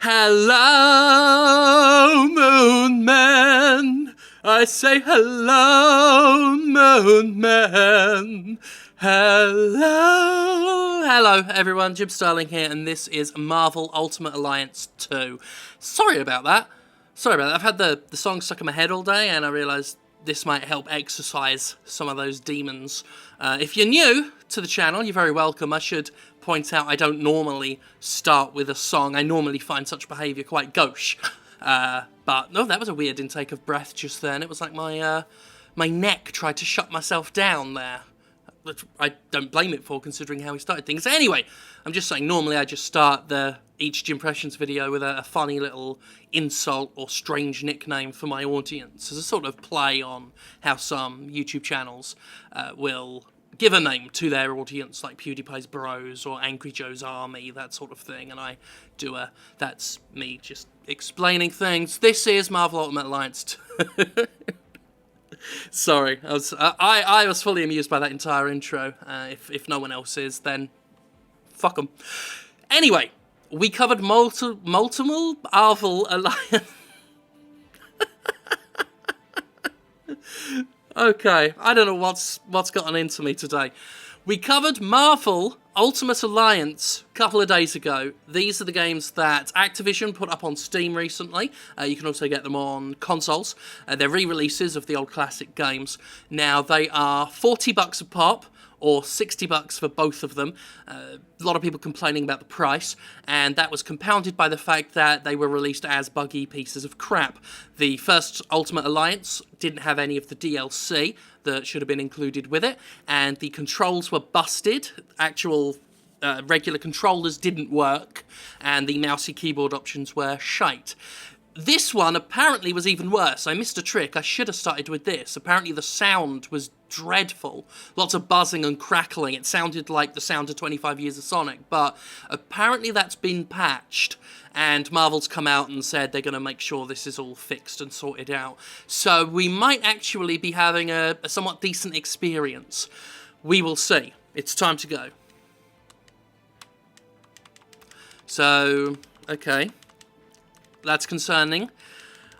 Hello, Moon Man. I say hello, Moon Man. Hello, everyone. Jim Starling here, and this is Marvel Ultimate Alliance 2. Sorry about that. I've had the song stuck in my head all day, and I realised this might help exercise some of those demons. If you're new to the channel, you're very welcome. I should point out I don't normally start with a song. I normally find such behaviour quite gauche. But no, that was a weird intake of breath just then. It was like my neck tried to shut myself down there. Which I don't blame it for, considering how we started things. Anyway, I'm just saying, normally I just start each Jimpressions video with a funny little insult or strange nickname for my audience, as a sort of play on how some YouTube channels will give a name to their audience, like PewDiePie's Bros or Angry Joe's Army, that sort of thing, and I do that's me just explaining things. This is Marvel Ultimate Alliance 2. Sorry, I was fully amused by that entire intro. If no one else is, then fuck them. Anyway, we covered multiple Marvel Alliance. Okay, I don't know what's gotten into me today. We covered Marvel Ultimate Alliance a couple of days ago. These are the games that Activision put up on Steam recently. You can also get them on consoles. They're re-releases of the old classic games. Now, they are $40 a pop, or $60 for both of them. A lot of people complaining about the price, and that was compounded by the fact that they were released as buggy pieces of crap. The first Ultimate Alliance didn't have any of the DLC that should have been included with it, and the controls were busted. Actual regular controllers didn't work, and the mousey keyboard options were shite. This one apparently was even worse. I missed a trick. I should have started with this. Apparently the sound was dreadful. Lots of buzzing and crackling. It sounded like the sound of 25 Years of Sonic, but apparently that's been patched, and Marvel's come out and said they're going to make sure this is all fixed and sorted out. So we might actually be having a somewhat decent experience. We will see. It's time to go. So, okay. That's concerning.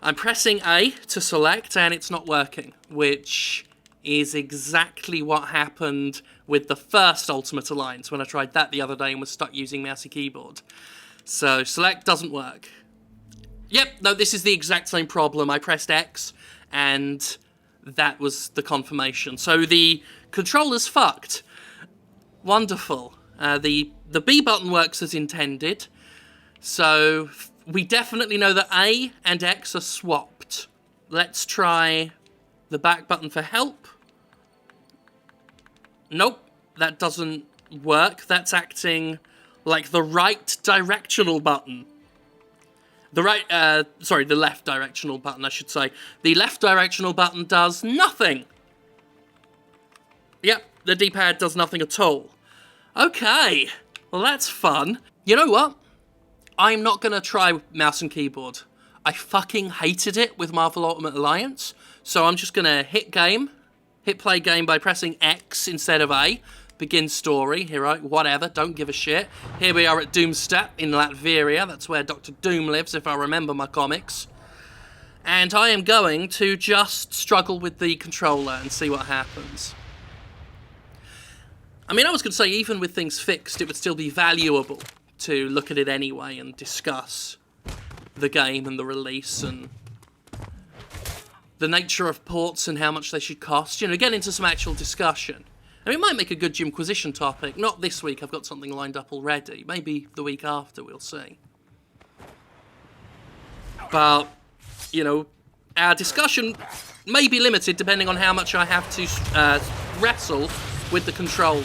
I'm pressing A to select and it's not working, which is exactly what happened with the first Ultimate Alliance when I tried that the other day and was stuck using mousey keyboard. So select doesn't work. Yep, no, this is the exact same problem. I pressed X and that was the confirmation. So the controller's fucked. Wonderful. The B button works as intended. So we definitely know that A and X are swapped. Let's try the back button for help. Nope, that doesn't work. That's acting like the right directional button. The left directional button, I should say. The left directional button does nothing. Yep, the D-pad does nothing at all. Okay, well that's fun. You know what? I'm not going to try mouse and keyboard. I fucking hated it with Marvel Ultimate Alliance, so I'm just going to hit play game by pressing X instead of A, begin story, whatever, don't give a shit. Here we are at Doomstadt in Latveria, that's where Dr. Doom lives if I remember my comics. And I am going to just struggle with the controller and see what happens. I mean, I was going to say, even with things fixed, it would still be valuable to look at it anyway and discuss the game and the release and the nature of ports and how much they should cost. You know, get into some actual discussion. I mean, it might make a good Jimquisition topic. Not this week, I've got something lined up already. Maybe the week after, we'll see. But, you know, our discussion may be limited depending on how much I have to wrestle with the controller.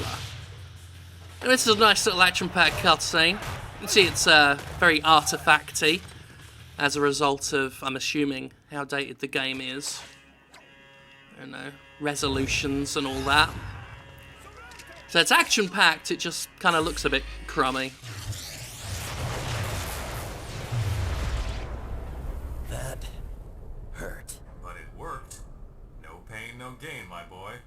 And this is a nice little action-packed cutscene. You can see it's very artifacty as a result of, I'm assuming, how dated the game is. You know, resolutions and all that. So it's action-packed, it just kind of looks a bit crummy. That hurt. But it worked. No pain, no gain, my boy.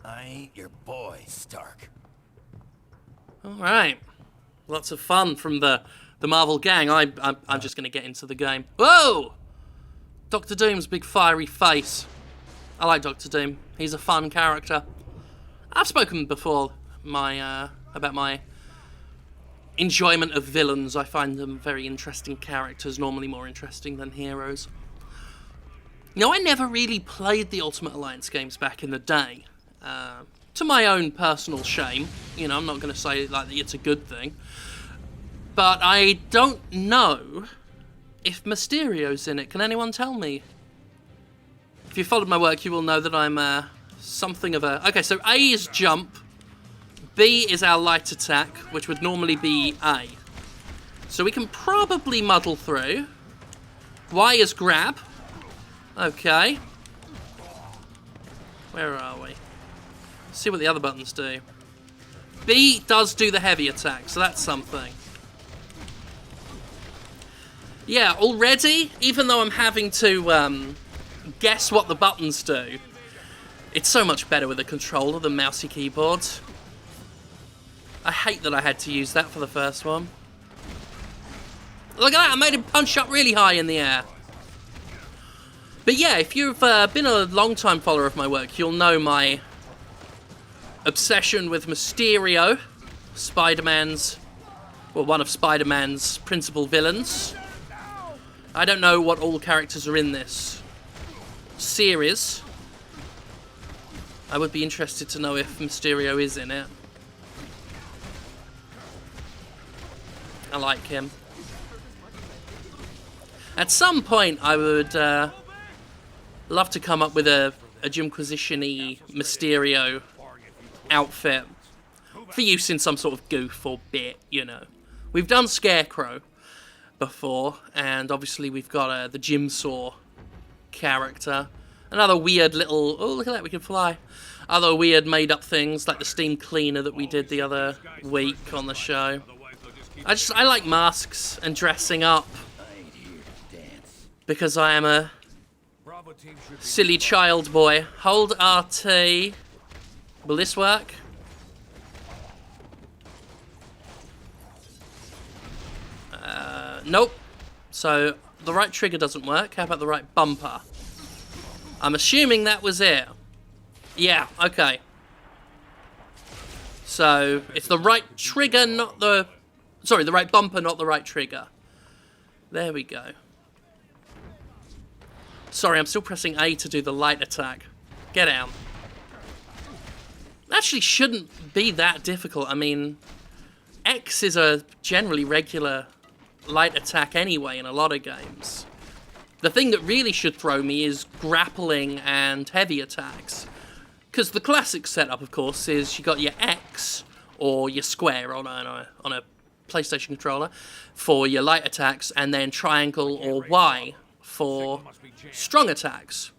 I ain't your boy, Stark. Alright. Lots of fun from the the Marvel gang. I'm just going to get into the game. Whoa! Doctor Doom's big fiery face. I like Doctor Doom. He's a fun character. I've spoken before about my enjoyment of villains. I find them very interesting characters, normally more interesting than heroes. You know, I never really played the Ultimate Alliance games back in the day. To my own personal shame. You know, I'm not going to say like that it's a good thing. But I don't know if Mysterio's in it. Can anyone tell me? If you followed my work, you will know that I'm something of a... Okay, so A is jump. B is our light attack, which would normally be A. So we can probably muddle through. Y is grab. Okay. Where are we? Let's see what the other buttons do. B does do the heavy attack, so that's something. Yeah, already, even though I'm having to guess what the buttons do, it's so much better with a controller than mousey keyboard. I hate that I had to use that for the first one. Look at that, I made him punch up really high in the air. But yeah, if you've been a long-time follower of my work, you'll know my obsession with Mysterio, one of Spider-Man's principal villains. I don't know what all characters are in this series. I would be interested to know if Mysterio is in it. I like him. At some point, I would love to come up with a Jimquisition-y Mysterio outfit for use in some sort of goof or bit, you know. We've done Scarecrow before, and obviously we've got the Jigsaw character. Another weird little... Oh, look at that, we can fly. Other weird made-up things, like the steam cleaner that we did the other week on the show. I like masks and dressing up. Because I am a silly child boy. Hold RT. Will this work? Nope. So, the right trigger doesn't work. How about the right bumper? I'm assuming that was it. Yeah, okay. So, it's the right trigger, not the... Sorry, the right bumper, not the right trigger. There we go. Sorry, I'm still pressing A to do the light attack. Get down. Actually shouldn't be that difficult. I mean, X is a generally regular light attack anyway in a lot of games. The thing that really should throw me is grappling and heavy attacks. Because the classic setup, of course, is you got your X or your square on a PlayStation controller for your light attacks, and then triangle or Y for strong attacks.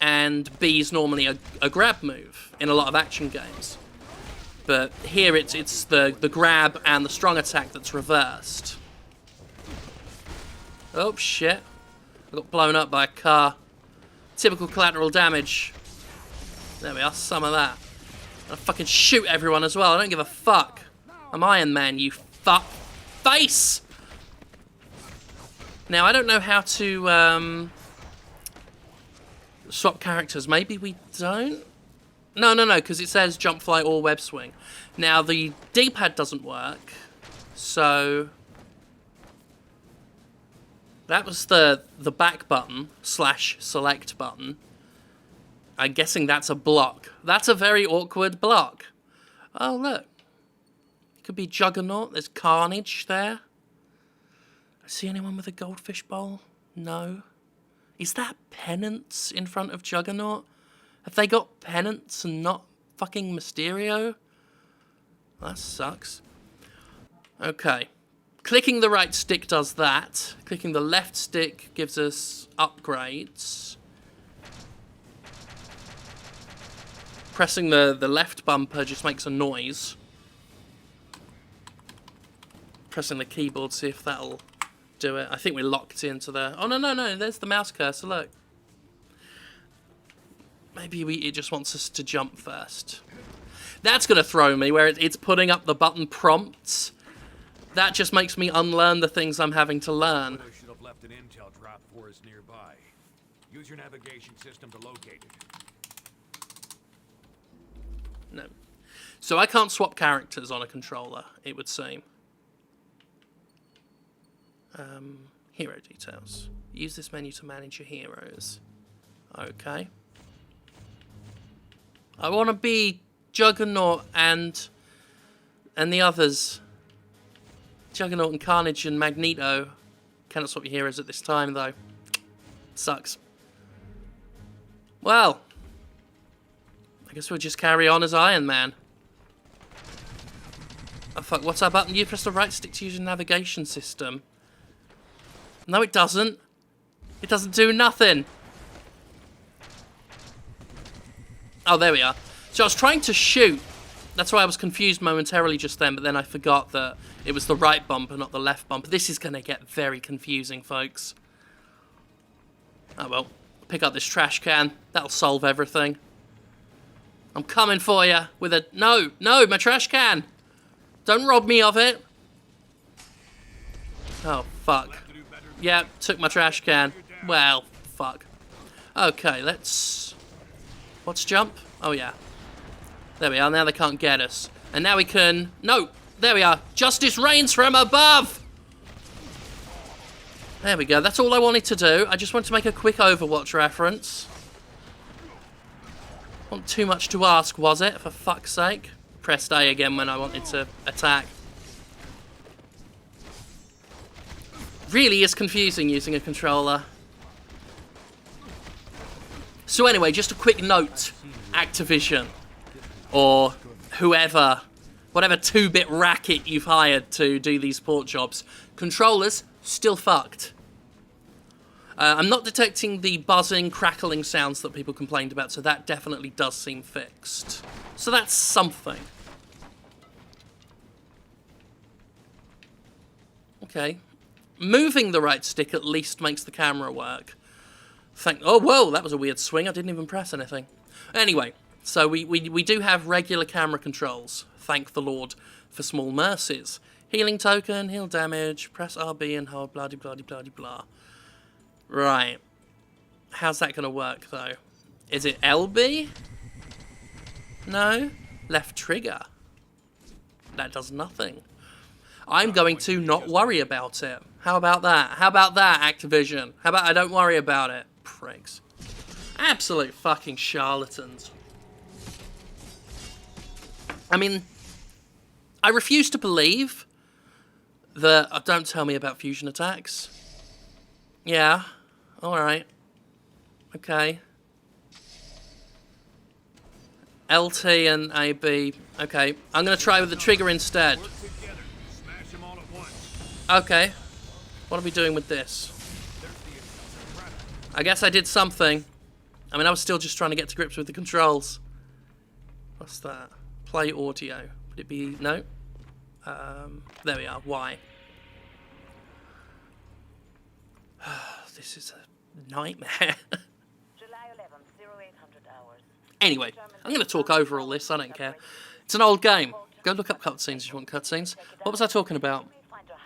And B is normally a grab move in a lot of action games. But here it's the grab and the strong attack that's reversed. Oh shit. I got blown up by a car. Typical collateral damage. There we are, some of that. I'll fucking shoot everyone as well, I don't give a fuck. I'm Iron Man, you fuck face! Now, I don't know how to swap characters. Maybe we don't? No, because it says jump, fly, or web swing. Now, the D-pad doesn't work, so... That was the back button, / select button. I'm guessing that's a block. That's a very awkward block. Oh, look. It could be Juggernaut. There's Carnage there. I see anyone with a goldfish bowl? No. Is that Penance in front of Juggernaut? Have they got Penance and not fucking Mysterio? That sucks. Okay. Clicking the right stick does that. Clicking the left stick gives us upgrades. Pressing the left bumper just makes a noise. Pressing the keyboard, see if that'll do it. I think we're locked into the... Oh, no, there's the mouse cursor, look. Maybe it just wants us to jump first. That's going to throw me, where it's putting up the button prompts. that just makes me unlearn the things I'm having to learn. I should have left an intel drop for us nearby. Use your navigation system to locate it. No. So I can't swap characters on a controller, it would seem. Hero details. Use this menu to manage your heroes. Okay. I want to be Juggernaut and the others. Juggernaut and Carnage and Magneto. Cannot swap your heroes at this time, though. Sucks. Well, I guess we'll just carry on as Iron Man. Oh fuck, what's that button? You press the right stick to use your navigation system. No, it doesn't. It doesn't do nothing. Oh, there we are. So I was trying to shoot. That's why I was confused momentarily just then, but then I forgot that it was the right bumper, not the left bumper. This is going to get very confusing, folks. Oh well, pick up this trash can. That'll solve everything. I'm coming for you with a... No, my trash can. Don't rob me of it. Oh, fuck. Yeah, took my trash can. Well, fuck. Okay, let's... What's jump? Oh, yeah. There we are. Now they can't get us. And now we can... No! There we are. Justice reigns from above! There we go. That's all I wanted to do. I just wanted to make a quick Overwatch reference. Not too much to ask, was it? For fuck's sake. Pressed A again when I wanted to attack. Really is confusing using a controller. So anyway, just a quick note. Activision. Or whoever. Whatever 2-bit racket you've hired to do these port jobs. Controllers, still fucked. I'm not detecting the buzzing, crackling sounds that people complained about, so that definitely does seem fixed. So that's something. Okay. Moving the right stick at least makes the camera work. Oh, whoa, that was a weird swing. I didn't even press anything. Anyway, so we do have regular camera controls. Thank the Lord for small mercies. Healing token, heal damage, press RB and hold blah de blah de blah de blah. Right. How's that going to work, though? Is it LB? No? Left trigger. That does nothing. I'm going to not worry about it. How about that? How about that, Activision? How about I don't worry about it? Pricks. Absolute fucking charlatans. I mean, I refuse to believe that... Oh, don't tell me about fusion attacks. Yeah. Alright. Okay. LT and AB. Okay. I'm going to try with the trigger instead. Okay. What are we doing with this? I guess I did something. I mean, I was still just trying to get to grips with the controls. What's that? Play audio. Would it be... No? There we are. Why? This is a nightmare. July 11th, 0800 hours. Anyway, I'm going to talk over all this. I don't care. It's an old game. Go look up cutscenes if you want cutscenes. What was I talking about?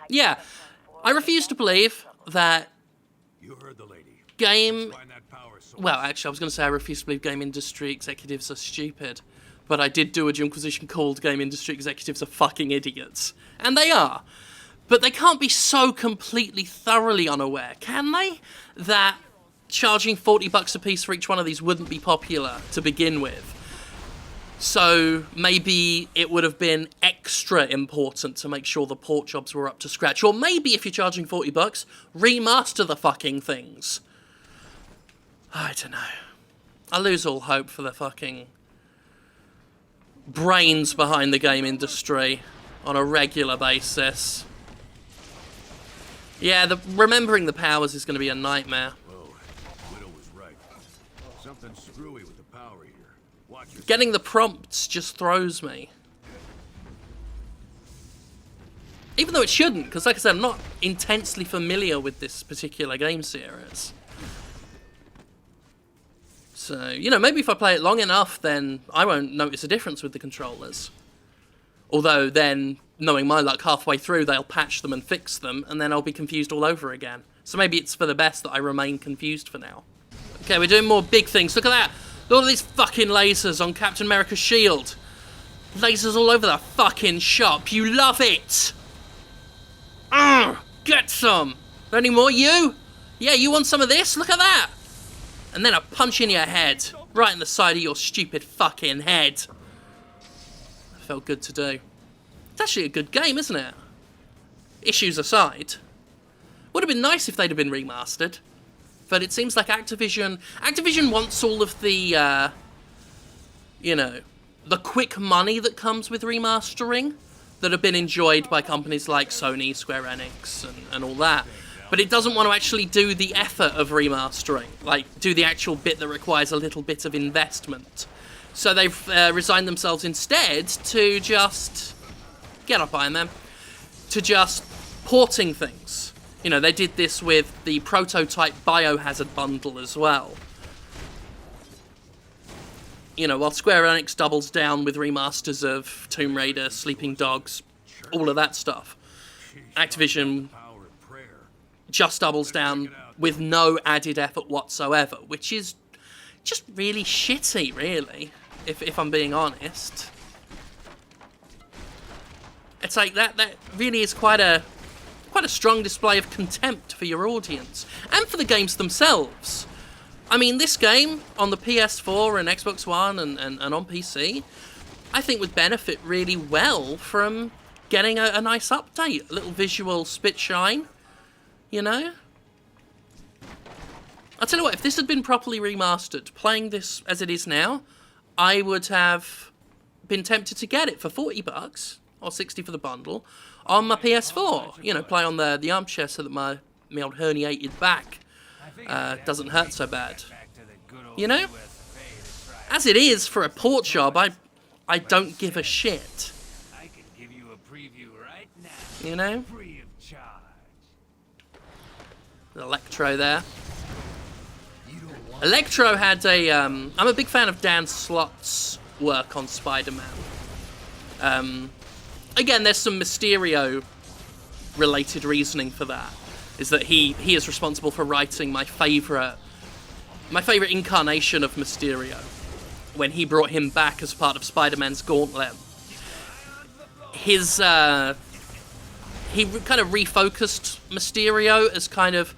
Yeah, I refuse to believe that You heard the lady. game... Find that power source. Well, actually, I was going to say I refuse to believe game industry executives are stupid. But I did do a Inquisition called game industry executives are fucking idiots. And they are. But they can't be so completely thoroughly unaware, can they? That charging $40 a piece for each one of these wouldn't be popular to begin with. So maybe it would have been extra important to make sure the port jobs were up to scratch. Or maybe if you're charging $40, remaster the fucking things. I don't know. I lose all hope for the fucking brains behind the game industry on a regular basis. Yeah, remembering the powers is going to be a nightmare. Whoa, Widow was right. Something screwy with the power here. Watch yourself. Getting the prompts just throws me. Even though it shouldn't, because like I said, I'm not intensely familiar with this particular game series. So, you know, maybe if I play it long enough, then I won't notice a difference with the controllers. Although then knowing my luck, halfway through they'll patch them and fix them, and then I'll be confused all over again. So maybe it's for the best that I remain confused for now. Okay, we're doing more big things. Look at that! Look at all these fucking lasers on Captain America's shield. Lasers all over the fucking shop. You love it! Get some! Any more, you? Yeah, you want some of this? Look at that! And then a punch in your head. Right in the side of your stupid fucking head. Felt good to do. It's actually a good game, isn't it? Issues aside. Would have been nice if they'd have been remastered. But it seems like Activision wants all of the, you know, the quick money that comes with remastering that have been enjoyed by companies like Sony, Square Enix, and all that. But it doesn't want to actually do the effort of remastering, like do the actual bit that requires a little bit of investment. So they've resigned themselves instead to just, get up Iron Man, to just porting things. You know, they did this with the prototype Biohazard bundle as well. You know, while Square Enix doubles down with remasters of Tomb Raider, Sleeping Dogs, all of that stuff, Activision just doubles down with no added effort whatsoever, which is just really shitty, really, if I'm being honest. It's like that really is quite a strong display of contempt for your audience and for the games themselves. I mean, this game on the PS4 and Xbox One and on PC, I think would benefit really well from getting a nice update, a little visual spit shine. You know? I'll tell you what, if this had been properly remastered, playing this as it is now, I would have been tempted to get it for $40, or $60 for the bundle, on my PS4. You know, play on the armchair so that my old herniated back doesn't hurt so bad. You know? As it is, for a port job, I don't give a shit. I can give you a preview right now. You know? Free of charge. Electro there. Electro had a, I'm a big fan of Dan Slott's work on Spider-Man. Again, there's some Mysterio-related reasoning for that. Is that he is responsible for writing my favorite incarnation of Mysterio, when he brought him back as part of Spider-Man's Gauntlet. His, he kind of refocused Mysterio as kind of,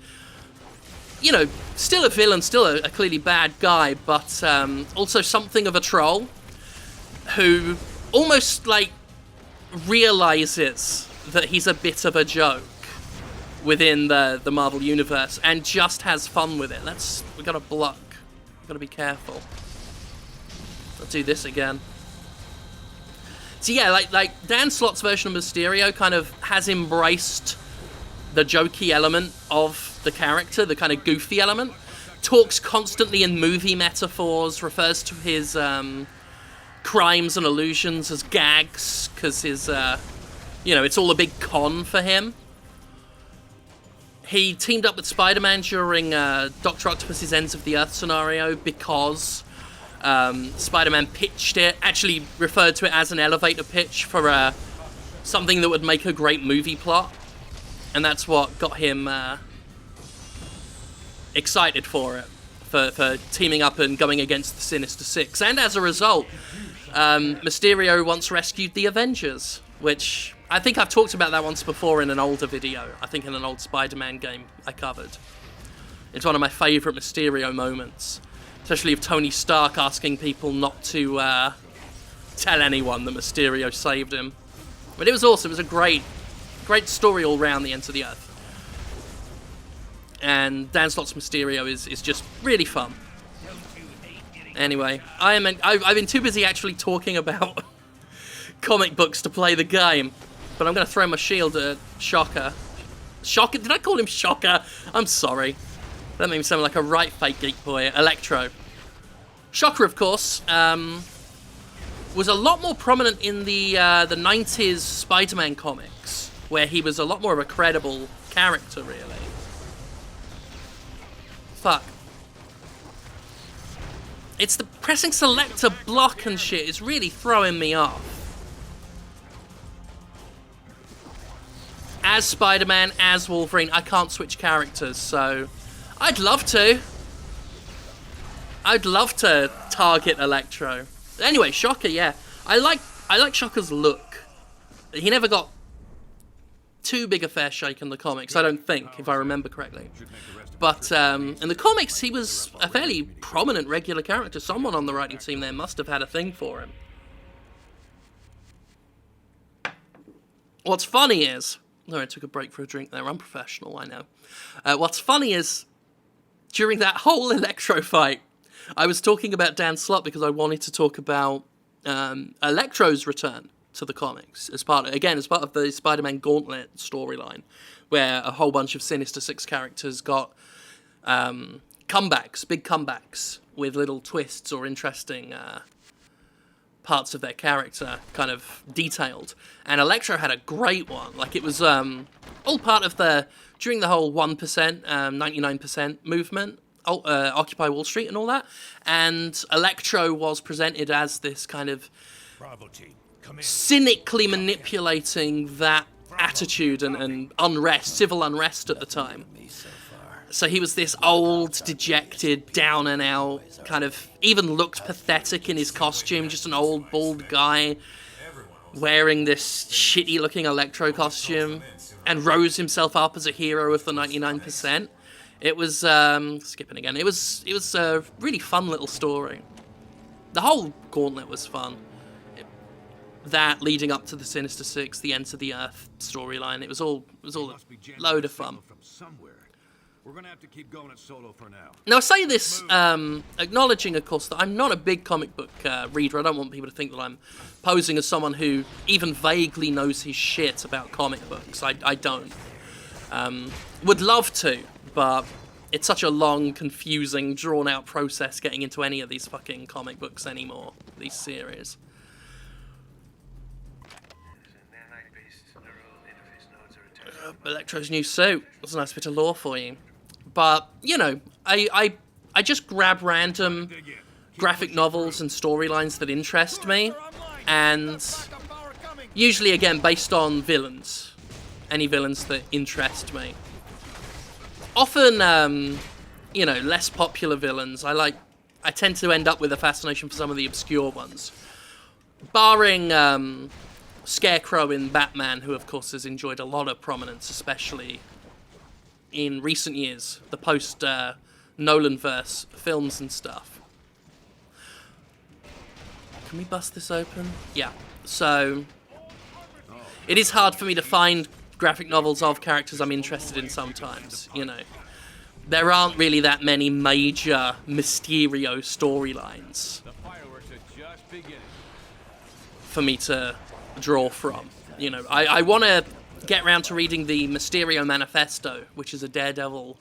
you know, still a villain, still a clearly bad guy, but also something of a troll who almost, like, realizes that he's a bit of a joke within the Marvel Universe and just has fun with it. We gotta block. We gotta be careful. I'll do this again. So yeah, like Dan Slott's version of Mysterio kind of has embraced the jokey element of the character, the kind of goofy element, talks constantly in movie metaphors, refers to his crimes and illusions as gags, because his, you know, it's all a big con for him. He teamed up with Spider-Man during Dr. Octopus's Ends of the Earth scenario because Spider-Man pitched it, actually referred to it as an elevator pitch for something that would make a great movie plot. And that's what got him excited for it, for teaming up and going against the Sinister Six. And as a result, Mysterio once rescued the Avengers, which I think I've talked about that once before in an older video. I think in an old Spider-Man game I covered. It's one of my favourite Mysterio moments, especially of Tony Stark asking people not to tell anyone that Mysterio saved him. But it was awesome. It was a great story all round the Ends of the Earth. And Dan Slott's Mysterio is just really fun. Anyway, I've been too busy actually talking about comic books to play the game. But I'm going to throw my shield at Shocker. Shocker? Did I call him Shocker? I'm sorry. That made me sound like a right fake geek boy. Electro. Shocker, of course, was a lot more prominent in the 90s Spider-Man comics, where he was a lot more of a credible character, really. Fuck. It's the pressing select to block and shit is really throwing me off. as Spider-Man, as Wolverine. I can't switch characters, so I'd love to. I'd love to target Electro. Anyway, Shocker, yeah. I like Shocker's look. He never got too big a fair shake in the comics, I don't think, if I remember correctly. But in the comics, he was a fairly prominent regular character. Someone on the writing team there must have had a thing for him. What's funny is... No, I took a break for a drink there. Unprofessional, I know. What's funny is, during that whole Electro fight, I was talking about Dan Slott because I wanted to talk about Electro's return to the comics as part of the Spider-Man Gauntlet storyline, where a whole bunch of Sinister Six characters got comebacks, big comebacks, with little twists or interesting parts of their character kind of detailed. And Electro had a great one. Like, it was all part of during the whole 1%, 99% movement, Occupy Wall Street and all that. And Electro was presented as this kind of cynically manipulating that attitude and unrest, civil unrest at the time. So he was this old, dejected, down and out, kind of even looked pathetic in his costume, just an old, bald guy wearing this shitty-looking Electro costume, and rose himself up as a hero of the 99%. It was, skipping again, it was a really fun little story. The whole Gauntlet was fun. That leading up to the Sinister Six, the Enter the Earth storyline, it was all a load of fun. We're gonna have to keep going it solo for now. Now, I say this, acknowledging, of course, that I'm not a big comic book reader. I don't want people to think that I'm posing as someone who even vaguely knows his shit about comic books. I don't. Would love to, but it's such a long, confusing, drawn-out process getting into any of these fucking comic books anymore, these series. Electro's new suit. That's a nice bit of lore for you. But, you know, I just grab random graphic novels and storylines that interest me, and usually, again, based on villains. Any villains that interest me. Often, you know, less popular villains. I tend to end up with a fascination for some of the obscure ones. Barring, Scarecrow in Batman, who of course has enjoyed a lot of prominence, especially in recent years, the post Nolanverse films and stuff. Can we bust this open? Yeah. So it is hard for me to find graphic novels of characters I'm interested in sometimes, you know. There aren't really that many major Mysterio storylines for me to draw from. You know, I want to get around to reading the Mysterio Manifesto, which is a Daredevil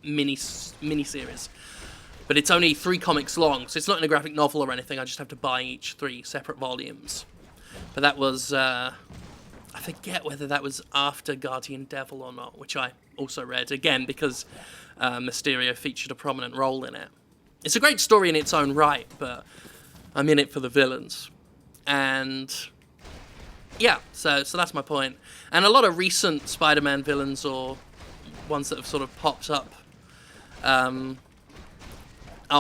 mini-series. But it's only 3 comics long, so it's not in a graphic novel or anything. I just have to buy each 3 separate volumes. But that was, I forget whether that was after Guardian Devil or not, which I also read, again, because Mysterio featured a prominent role in it. It's a great story in its own right, but I'm in it for the villains. And yeah, so that's my point. And a lot of recent Spider-Man villains, or ones that have sort of popped up, aren't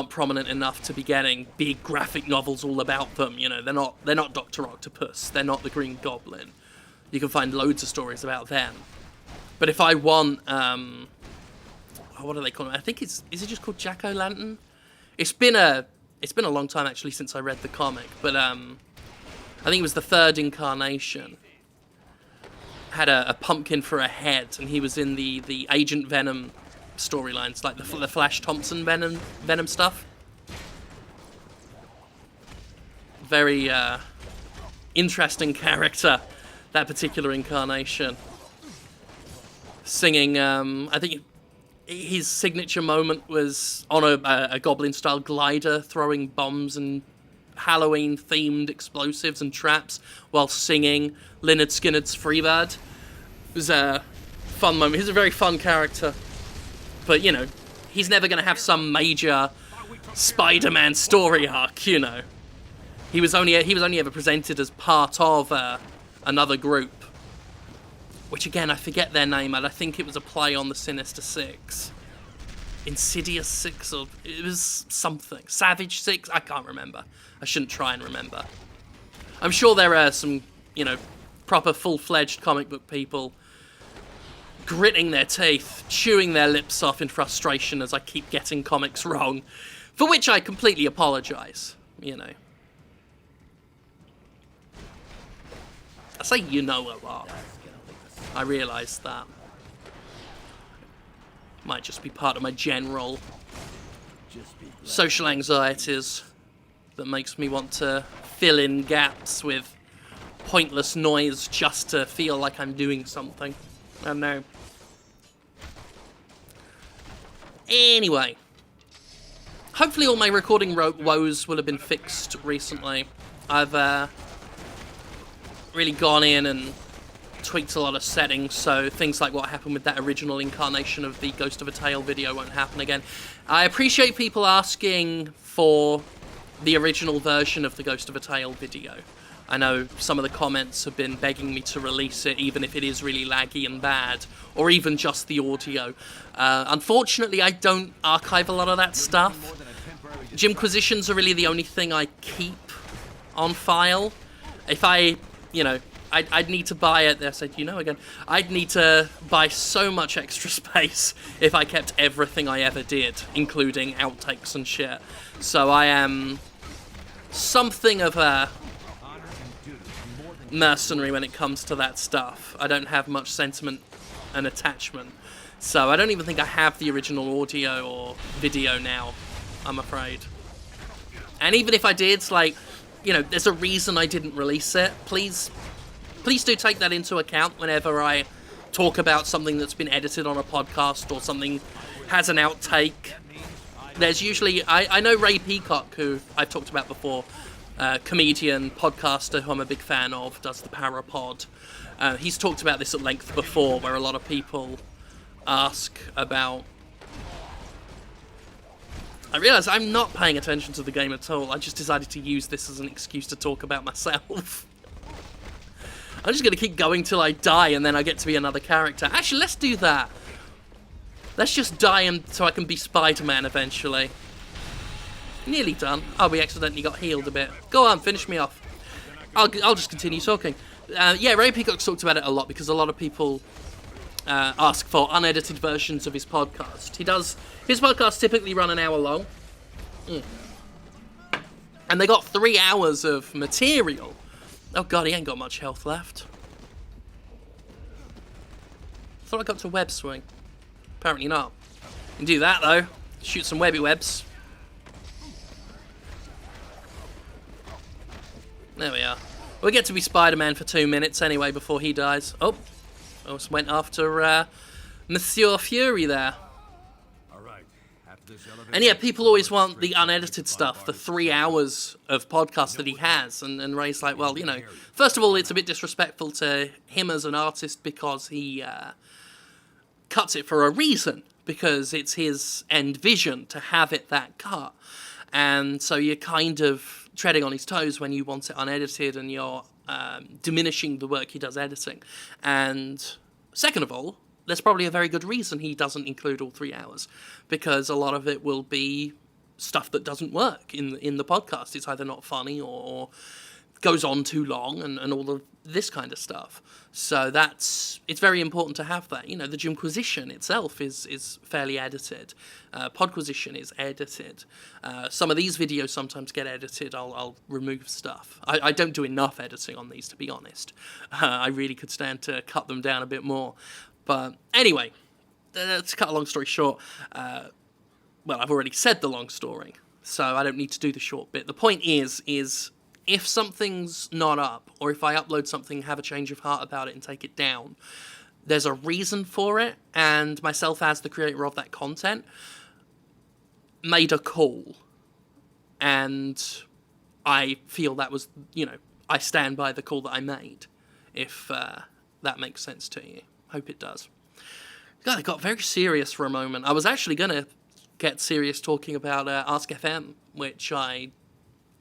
prominent enough to be getting big graphic novels all about them. You know, they're not Dr. Octopus, they're not the Green Goblin. You can find loads of stories about them. But if I want, what do they call it? I think is it just called Jack-O-Lantern? It's been a long time actually since I read the comic, but I think it was the 3rd incarnation. Had a pumpkin for a head, and he was in the Agent Venom storylines, like the Flash Thompson Venom stuff. Very interesting character, that particular incarnation. Singing, I think his signature moment was on a goblin-style glider, throwing bombs and Halloween-themed explosives and traps while singing Lynyrd Skynyrd's Freebird. It was a fun moment. He's a very fun character. But, you know, he's never going to have some major Spider-Man story arc, you know. He was only ever presented as part of another group. which again, I forget their name, and I think it was a play on the Sinister Six. Insidious Six, or it was something. Savage Six? I can't remember. I shouldn't try and remember. I'm sure there are some, proper full-fledged comic book people gritting their teeth, chewing their lips off in frustration as I keep getting comics wrong, for which I completely apologise, I say a lot. I realise that. Might just be part of my general social anxieties that makes me want to fill in gaps with pointless noise just to feel like I'm doing something. I don't know. Anyway. Hopefully all my recording woes will have been fixed recently. I've really gone in and tweaked a lot of settings, so things like what happened with that original incarnation of the Ghost of a Tale video won't happen again. I appreciate people asking for the original version of the Ghost of a Tale video. I know some of the comments have been begging me to release it, even if it is really laggy and bad, or even just the audio. Unfortunately, I don't archive a lot of that stuff. Jimquisitions are really the only thing I keep on file. If I'd need to buy it. I said, again. I'd need to buy so much extra space if I kept everything I ever did, including outtakes and shit. So I am something of a mercenary when it comes to that stuff. I don't have much sentiment and attachment. So I don't even think I have the original audio or video now, I'm afraid. And even if I did, there's a reason I didn't release it. Please do take that into account whenever I talk about something that's been edited on a podcast or something has an outtake. There's usually... I know Ray Peacock, who I've talked about before, comedian, podcaster who I'm a big fan of, does the Parapod. He's talked about this at length before, where a lot of people ask about... I realise I'm not paying attention to the game at all. I just decided to use this as an excuse to talk about myself. I'm just going to keep going till I die and then I get to be another character. Actually, let's do that. Let's just die so I can be Spider-Man eventually. Nearly done. Oh, we accidentally got healed a bit. Go on, finish me off. I'll just continue talking. Yeah, Ray Peacock's talked about it a lot because a lot of people ask for unedited versions of his podcast. His podcasts typically run an hour long. And they got 3 hours of material. Oh god, he ain't got much health left. Thought I got to web swing. Apparently not. Can do that though. Shoot some webby webs. There we are. We'll get to be Spider-Man for 2 minutes anyway before he dies. Oh, I just went after Monsieur Fury there. And yeah, people always want the unedited stuff, the 3 hours of podcast that he has. And Ray's like, well, first of all, it's a bit disrespectful to him as an artist because he cuts it for a reason, because it's his end vision to have it that cut. And so you're kind of treading on his toes when you want it unedited and you're diminishing the work he does editing. And second of all, there's probably a very good reason he doesn't include all 3 hours, because a lot of it will be stuff that doesn't work in the podcast. It's either not funny or goes on too long and all of this kind of stuff. So it's very important to have that. The Jimquisition itself is fairly edited. Podquisition is edited. Some of these videos sometimes get edited. I'll remove stuff. I don't do enough editing on these, to be honest. I really could stand to cut them down a bit more. But anyway, to cut a long story short, well, I've already said the long story, so I don't need to do the short bit. The point is if something's not up, or if I upload something, have a change of heart about it and take it down, there's a reason for it, and myself as the creator of that content made a call, and I feel that was, I stand by the call that I made, if that makes sense to you. Hope it does. God, I got very serious for a moment. I was actually going to get serious talking about Ask FM, which I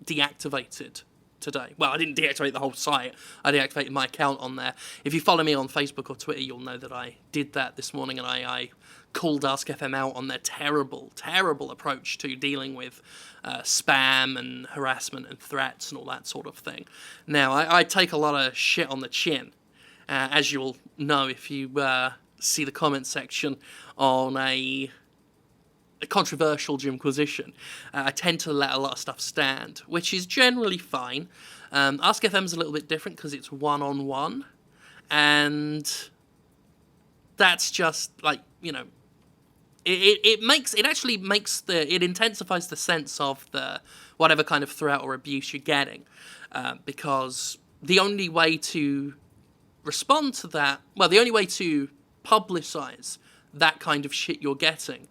deactivated today. Well, I didn't deactivate the whole site. I deactivated my account on there. If you follow me on Facebook or Twitter, you'll know that I did that this morning, and I called Ask FM out on their terrible, terrible approach to dealing with spam and harassment and threats and all that sort of thing. Now, I take a lot of shit on the chin, as you'll know if you see the comment section on a controversial Jimquisition. I tend to let a lot of stuff stand, which is generally fine. Ask FM's a little bit different because it's one-on-one, and that's just like, you know, it intensifies the sense of the whatever kind of threat or abuse you're getting, because the only way to respond to that, well, the only way to publicize that kind of shit you're getting,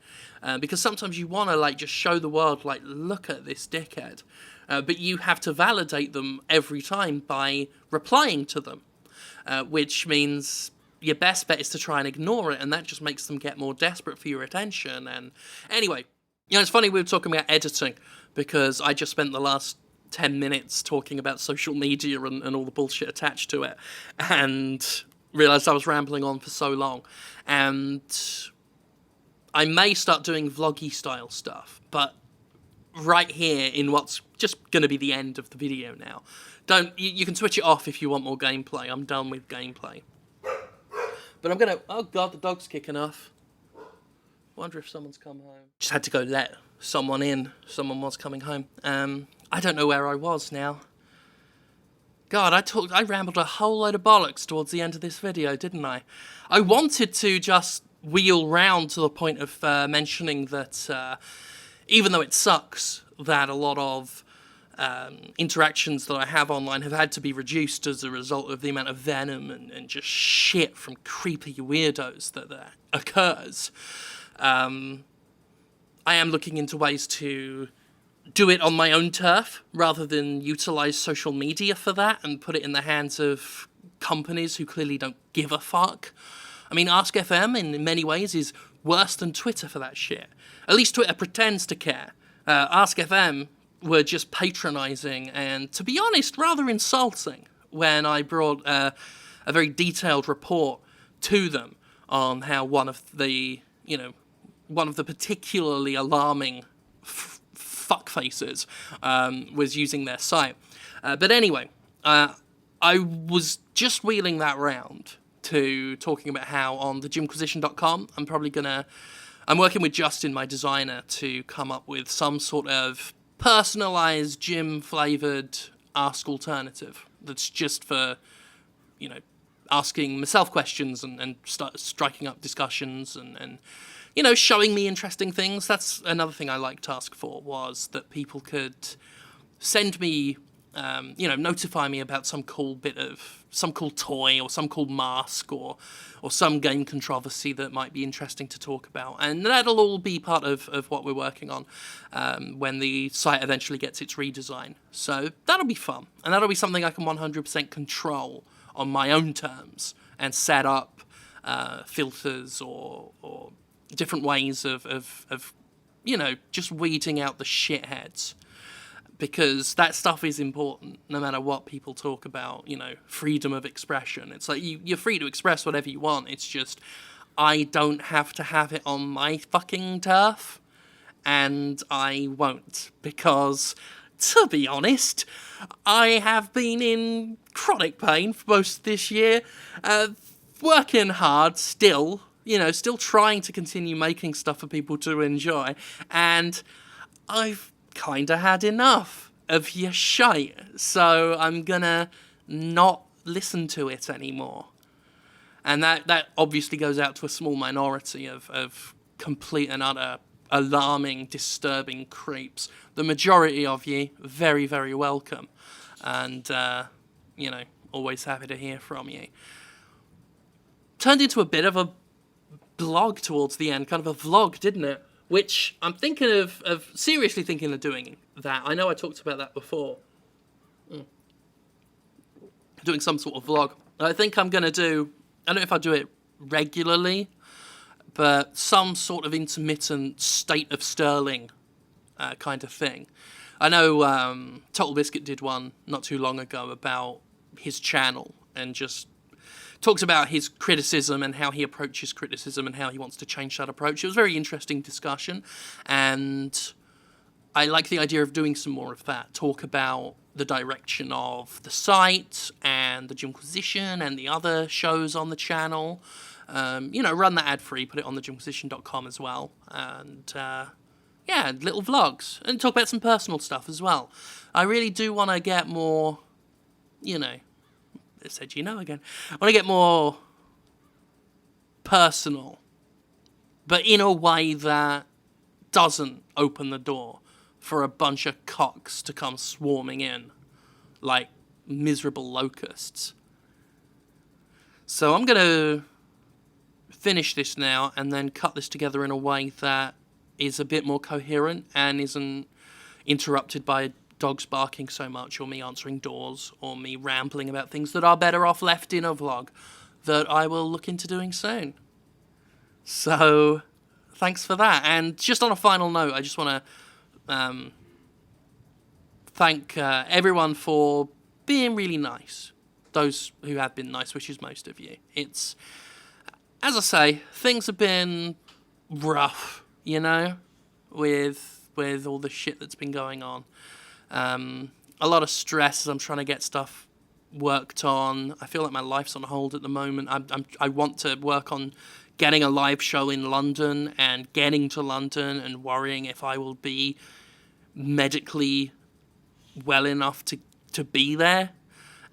because sometimes you want to like just show the world like, look at this dickhead, but you have to validate them every time by replying to them, which means your best bet is to try and ignore it, and that just makes them get more desperate for your attention. And anyway, you know, it's funny we were talking about editing, because I just spent the last 10 minutes talking about social media and all the bullshit attached to it, and realised I was rambling on for so long. And I may start doing vloggy style stuff, but right here in what's just going to be the end of the video now. You can switch it off if you want more gameplay. I'm done with gameplay. But I'm going to... Oh god, the dog's kicking off. Wonder if someone's come home. Just had to go let someone in. Someone was coming home. I don't know where I was now. God, I rambled a whole load of bollocks towards the end of this video, didn't I? I wanted to just wheel round to the point of mentioning that even though it sucks that a lot of interactions that I have online have had to be reduced as a result of the amount of venom and just shit from creepy weirdos that occurs, I am looking into ways to do it on my own turf rather than utilize social media for that and put it in the hands of companies who clearly don't give a fuck. I mean, Ask FM in many ways is worse than Twitter for that shit. At least Twitter pretends to care. Ask FM were just patronizing and, to be honest, rather insulting when I brought a very detailed report to them on how one of the particularly alarming fuckfaces was using their site. But anyway, I was just wheeling that round to talking about how on the Jimquisition.com I'm working with Justin, my designer, to come up with some sort of personalised Jim-flavoured Ask alternative that's just for, you know, asking myself questions and striking up discussions and you know, showing me interesting things. That's another thing I liked Ask for, was that people could send me, notify me about some cool toy or some cool mask or some game controversy that might be interesting to talk about. And that'll all be part of what we're working on when the site eventually gets its redesign. So that'll be fun. And that'll be something I can 100% control on my own terms and set up filters or different ways of you know, just weeding out the shitheads, because that stuff is important no matter what people talk about, you know, freedom of expression. It's like you're free to express whatever you want, it's just I don't have to have it on my fucking turf, and I won't, because, to be honest, I have been in chronic pain for most of this year, working hard still, you know, still trying to continue making stuff for people to enjoy, and I've kind of had enough of your shite, so I'm gonna not listen to it anymore. And that obviously goes out to a small minority of complete and utter alarming, disturbing creeps. The majority of you, very, very welcome, and, you know, always happy to hear from you. Turned into a bit of a blog towards the end, kind of a vlog, didn't it? Which I'm thinking of seriously thinking of doing that. I know I talked about that before. Doing some sort of vlog. I think I'm going to do, I don't know if I'll do it regularly, but some sort of intermittent State of Sterling kind of thing. I know Total Biscuit did one not too long ago about his channel and just talks about his criticism and how he approaches criticism and how he wants to change that approach. It was a very interesting discussion, and I like the idea of doing some more of that. Talk about the direction of the site and the Jimquisition and the other shows on the channel. You know, run that ad-free, put it on the Jimquisition.com as well. And, yeah, little vlogs. And talk about some personal stuff as well. I really do want to get more, you know, I said you know again. I want to get more personal, but in a way that doesn't open the door for a bunch of cocks to come swarming in like miserable locusts. So I'm going to finish this now and then cut this together in a way that is a bit more coherent and isn't interrupted by dogs barking so much, or me answering doors, or me rambling about things that are better off left in a vlog that I will look into doing soon. So, thanks for that. And just on a final note, I just want to thank everyone for being really nice. Those who have been nice, which is most of you. It's, as I say, things have been rough, you know, with all the shit that's been going on. A lot of stress as I'm trying to get stuff worked on. I feel like my life's on hold at the moment. I want to work on getting a live show in London and getting to London and worrying if I will be medically well enough to be there.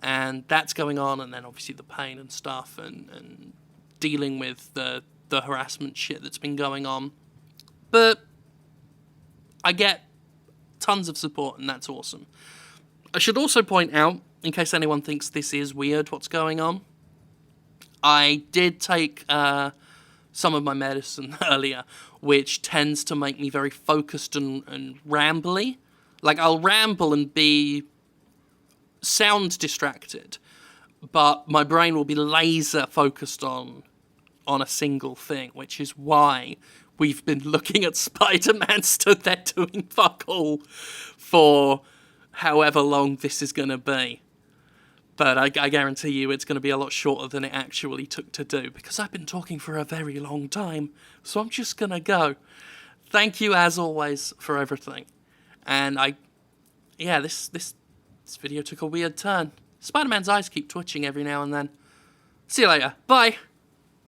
And that's going on, and then obviously the pain and stuff and dealing with the harassment shit that's been going on. But I get tons of support, and that's awesome. I should also point out, in case anyone thinks this is weird, what's going on, I did take some of my medicine earlier, which tends to make me very focused and rambly. Like, I'll ramble and be sound distracted, but my brain will be laser focused on a single thing, which is why we've been looking at Spider-Man stood there doing fuck all for however long this is going to be. But I guarantee you it's going to be a lot shorter than it actually took to do, because I've been talking for a very long time. So I'm just going to go. Thank you, as always, for everything. And this video took a weird turn. Spider-Man's eyes keep twitching every now and then. See you later. Bye.